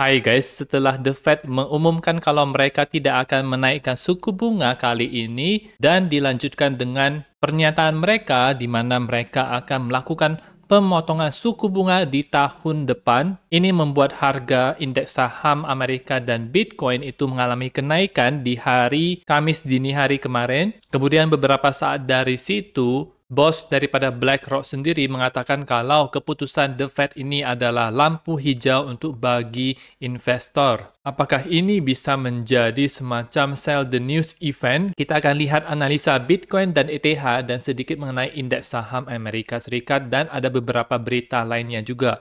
Hai guys, setelah The Fed mengumumkan kalau mereka tidak akan menaikkan suku bunga kali ini dan dilanjutkan dengan pernyataan mereka di mana mereka akan melakukan pemotongan suku bunga di tahun depan, ini membuat harga indeks saham Amerika dan Bitcoin itu mengalami kenaikan di hari Kamis dini hari kemarin. Kemudian beberapa saat dari situ, bos daripada BlackRock sendiri mengatakan kalau keputusan The Fed ini adalah lampu hijau untuk bagi investor. Apakah ini bisa menjadi semacam sell the news event? Kita akan lihat analisa Bitcoin dan ETH dan sedikit mengenai indeks saham Amerika Serikat dan ada beberapa berita lainnya juga.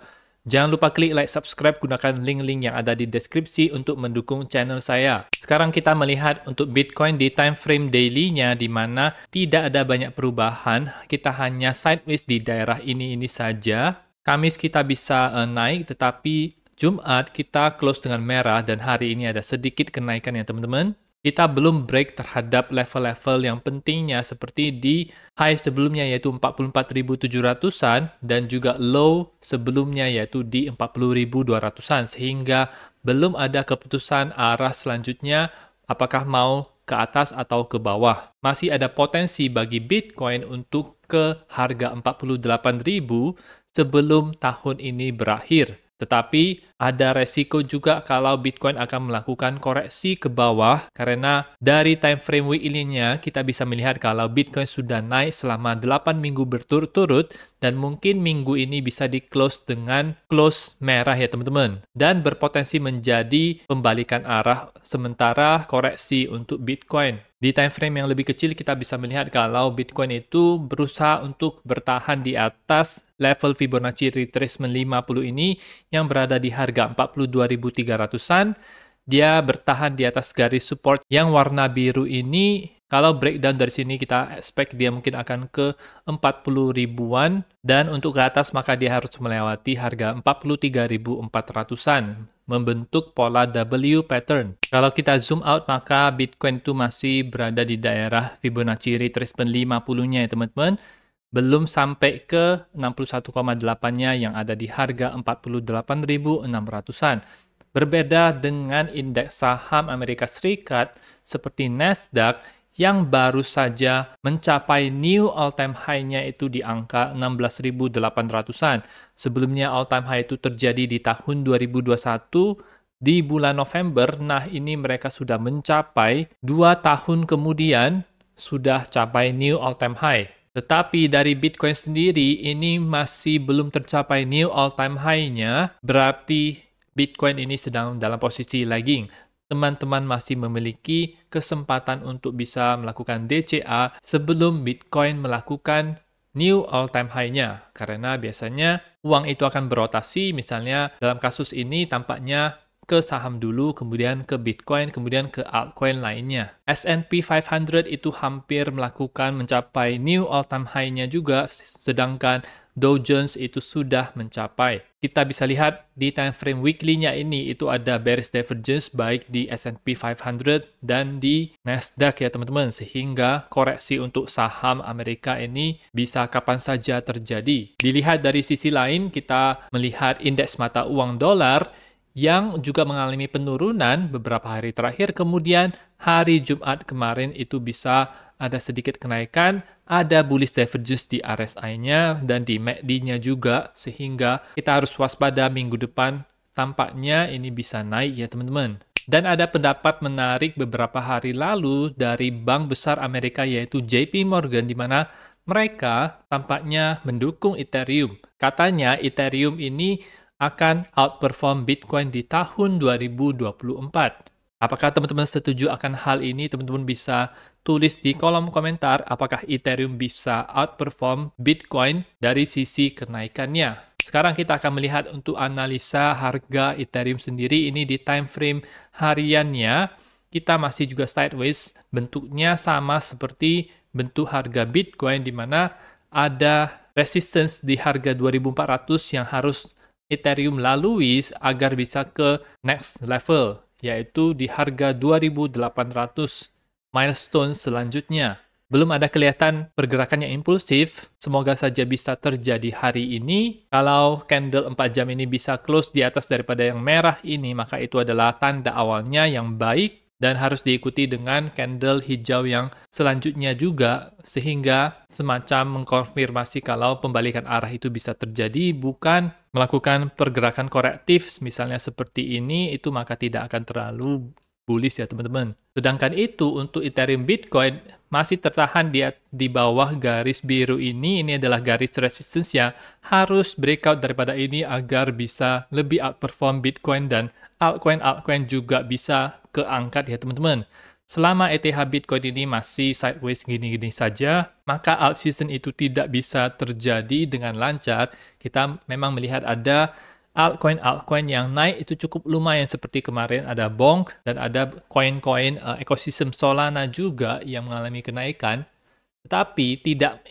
Jangan lupa klik like, subscribe, gunakan link-link yang ada di deskripsi untuk mendukung channel saya. Sekarang kita melihat untuk Bitcoin di time frame daily-nya di mana tidak ada banyak perubahan. Kita hanya sideways di daerah ini saja. Kamis kita bisa naik, tetapi Jumat kita close dengan merah dan hari ini ada sedikit kenaikan ya teman-teman. Kita belum break terhadap level-level yang pentingnya seperti di high sebelumnya yaitu 44.700-an dan juga low sebelumnya yaitu di 40.200-an sehingga belum ada keputusan arah selanjutnya apakah mau ke atas atau ke bawah. Masih ada potensi bagi Bitcoin untuk ke harga 48.000 sebelum tahun ini berakhir. Tetapi ada resiko juga kalau Bitcoin akan melakukan koreksi ke bawah karena dari time frame weekly-nya kita bisa melihat kalau Bitcoin sudah naik selama 8 minggu berturut-turut dan mungkin minggu ini bisa di-close dengan close merah ya teman-teman dan berpotensi menjadi pembalikan arah sementara koreksi untuk Bitcoin. Di time frame yang lebih kecil kita bisa melihat kalau Bitcoin itu berusaha untuk bertahan di atas level Fibonacci retracement 50 ini yang berada di harga 42.300-an. Dia bertahan di atas garis support yang warna biru ini. Kalau breakdown dari sini kita expect dia mungkin akan ke 40 ribuan dan untuk ke atas maka dia harus melewati harga 43.400-an membentuk pola W pattern. Kalau kita zoom out maka Bitcoin itu masih berada di daerah Fibonacci retracement 50-nya ya teman-teman. Belum sampai ke 61,8-nya yang ada di harga 48.600-an. Berbeda dengan indeks saham Amerika Serikat seperti Nasdaq yang baru saja mencapai new all-time high-nya itu di angka 16.800-an. Sebelumnya all-time high itu terjadi di tahun 2021 di bulan November. Nah, ini mereka sudah mencapai 2 tahun kemudian sudah capai new all-time high. Tetapi dari Bitcoin sendiri ini masih belum tercapai new all-time high-nya, berarti Bitcoin ini sedang dalam posisi lagging. Teman-teman masih memiliki kesempatan untuk bisa melakukan DCA sebelum Bitcoin melakukan new all-time high-nya. Karena biasanya uang itu akan berotasi, misalnya dalam kasus ini tampaknya ke saham dulu, kemudian ke Bitcoin, kemudian ke altcoin lainnya. S&P 500 itu hampir melakukan mencapai new all-time high-nya juga, sedangkan Dow Jones itu sudah mencapai. Kita bisa lihat di time frame weekly-nya ini itu ada bearish divergence baik di S&P 500 dan di Nasdaq ya teman-teman, sehingga koreksi untuk saham Amerika ini bisa kapan saja terjadi. Dilihat dari sisi lain, kita melihat indeks mata uang dolar yang juga mengalami penurunan beberapa hari terakhir, kemudian hari Jumat kemarin itu bisa ada sedikit kenaikan, ada bullish divergence di RSI-nya dan di MACD-nya juga, sehingga kita harus waspada minggu depan tampaknya ini bisa naik ya teman-teman. Dan ada pendapat menarik beberapa hari lalu dari bank besar Amerika yaitu JP Morgan di mana mereka tampaknya mendukung Ethereum. Katanya Ethereum ini akan outperform Bitcoin di tahun 2024. Apakah teman-teman setuju akan hal ini? Teman-teman bisa tulis di kolom komentar apakah Ethereum bisa outperform Bitcoin dari sisi kenaikannya. Sekarang kita akan melihat untuk analisa harga Ethereum sendiri ini di time frame hariannya. Kita masih juga sideways, bentuknya sama seperti bentuk harga Bitcoin di mana ada resistance di harga 2400 yang harus Ethereum lalui agar bisa ke next level, yaitu di harga 2800 milestone selanjutnya. Belum ada kelihatan pergerakan yang impulsif, semoga saja bisa terjadi hari ini. Kalau candle 4 jam ini bisa close di atas daripada yang merah ini, maka itu adalah tanda awalnya yang baik dan harus diikuti dengan candle hijau yang selanjutnya juga, sehingga semacam mengkonfirmasi kalau pembalikan arah itu bisa terjadi, bukan melakukan pergerakan korektif misalnya seperti ini, itu maka tidak akan terlalu bullish ya teman-teman. Sedangkan itu untuk Ethereum Bitcoin masih tertahan di bawah garis biru ini adalah garis resistance yang harus breakout daripada ini agar bisa lebih outperform Bitcoin dan altcoin juga bisa keangkat ya teman-teman. Selama ETH Bitcoin ini masih sideways gini-gini saja, maka alt season itu tidak bisa terjadi dengan lancar. Kita memang melihat ada altcoin yang naik itu cukup lumayan seperti kemarin ada Bonk dan ada koin-koin ekosistem Solana juga yang mengalami kenaikan. Tetapi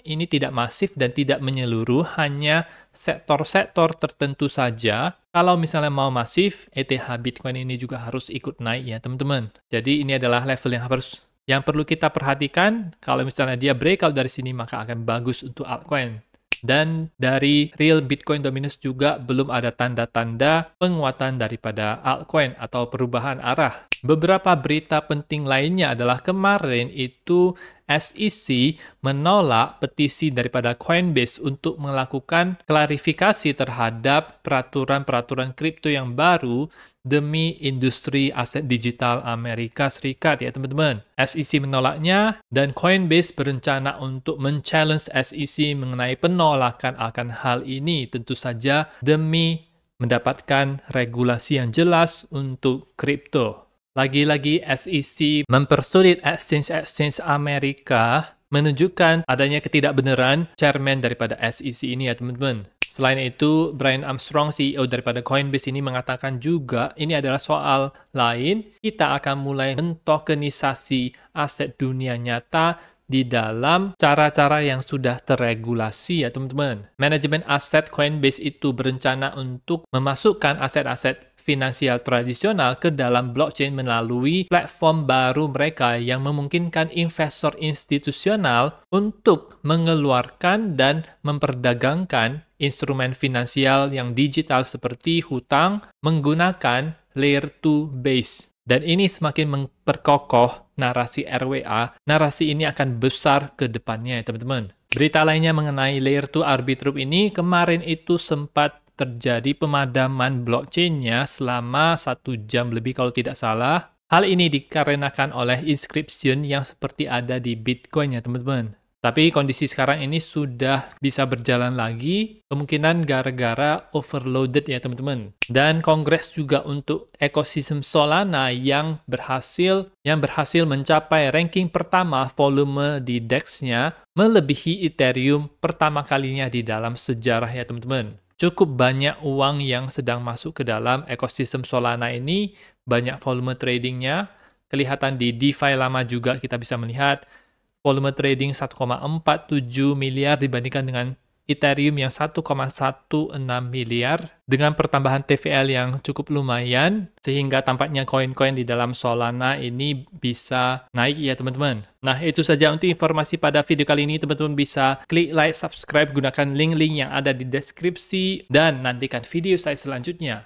ini tidak masif dan tidak menyeluruh, hanya sektor-sektor tertentu saja. Kalau misalnya mau masif, ETH Bitcoin ini juga harus ikut naik ya teman-teman. Jadi ini adalah level yang perlu kita perhatikan. Kalau misalnya dia breakout dari sini, maka akan bagus untuk altcoin. Dan dari real Bitcoin dominance juga belum ada tanda-tanda penguatan daripada altcoin atau perubahan arah. Beberapa berita penting lainnya adalah kemarin itu SEC menolak petisi daripada Coinbase untuk melakukan klarifikasi terhadap peraturan-peraturan kripto yang baru demi industri aset digital Amerika Serikat ya teman-teman. SEC menolaknya dan Coinbase berencana untuk men-challenge SEC mengenai penolakan akan hal ini, tentu saja demi mendapatkan regulasi yang jelas untuk kripto. Lagi-lagi SEC mempersulit exchange Amerika menunjukkan adanya ketidakbenaran chairman daripada SEC ini ya teman-teman. Selain itu, Brian Armstrong, CEO daripada Coinbase ini mengatakan juga ini adalah soal lain. Kita akan mulai mentokenisasi aset dunia nyata di dalam cara-cara yang sudah terregulasi ya teman-teman. Manajemen aset Coinbase itu berencana untuk memasukkan aset-aset finansial tradisional ke dalam blockchain melalui platform baru mereka yang memungkinkan investor institusional untuk mengeluarkan dan memperdagangkan instrumen finansial yang digital seperti hutang menggunakan Layer 2 base. Dan ini semakin memperkokoh narasi RWA. Narasi ini akan besar ke depannya ya teman-teman. Berita lainnya mengenai Layer 2 Arbitrum ini, kemarin itu sempat terjadi pemadaman blockchain-nya selama 1 jam lebih kalau tidak salah. Hal ini dikarenakan oleh inscription yang seperti ada di Bitcoin ya teman-teman. Tapi kondisi sekarang ini sudah bisa berjalan lagi, kemungkinan gara-gara overloaded ya teman-teman. Dan kongres juga untuk ekosistem Solana yang berhasil mencapai ranking pertama volume di DEX-nya, melebihi Ethereum pertama kalinya di dalam sejarah ya teman-teman. Cukup banyak uang yang sedang masuk ke dalam ekosistem Solana ini, banyak volume tradingnya. Kelihatan di DeFi lama juga kita bisa melihat volume trading 1,47 miliar dibandingkan dengan Ethereum yang 1,16 miliar dengan pertambahan TVL yang cukup lumayan sehingga tampaknya koin-koin di dalam Solana ini bisa naik ya teman-teman. Nah itu saja untuk informasi pada video kali ini. Teman-teman bisa klik like, subscribe, gunakan link-link yang ada di deskripsi dan nantikan video saya selanjutnya.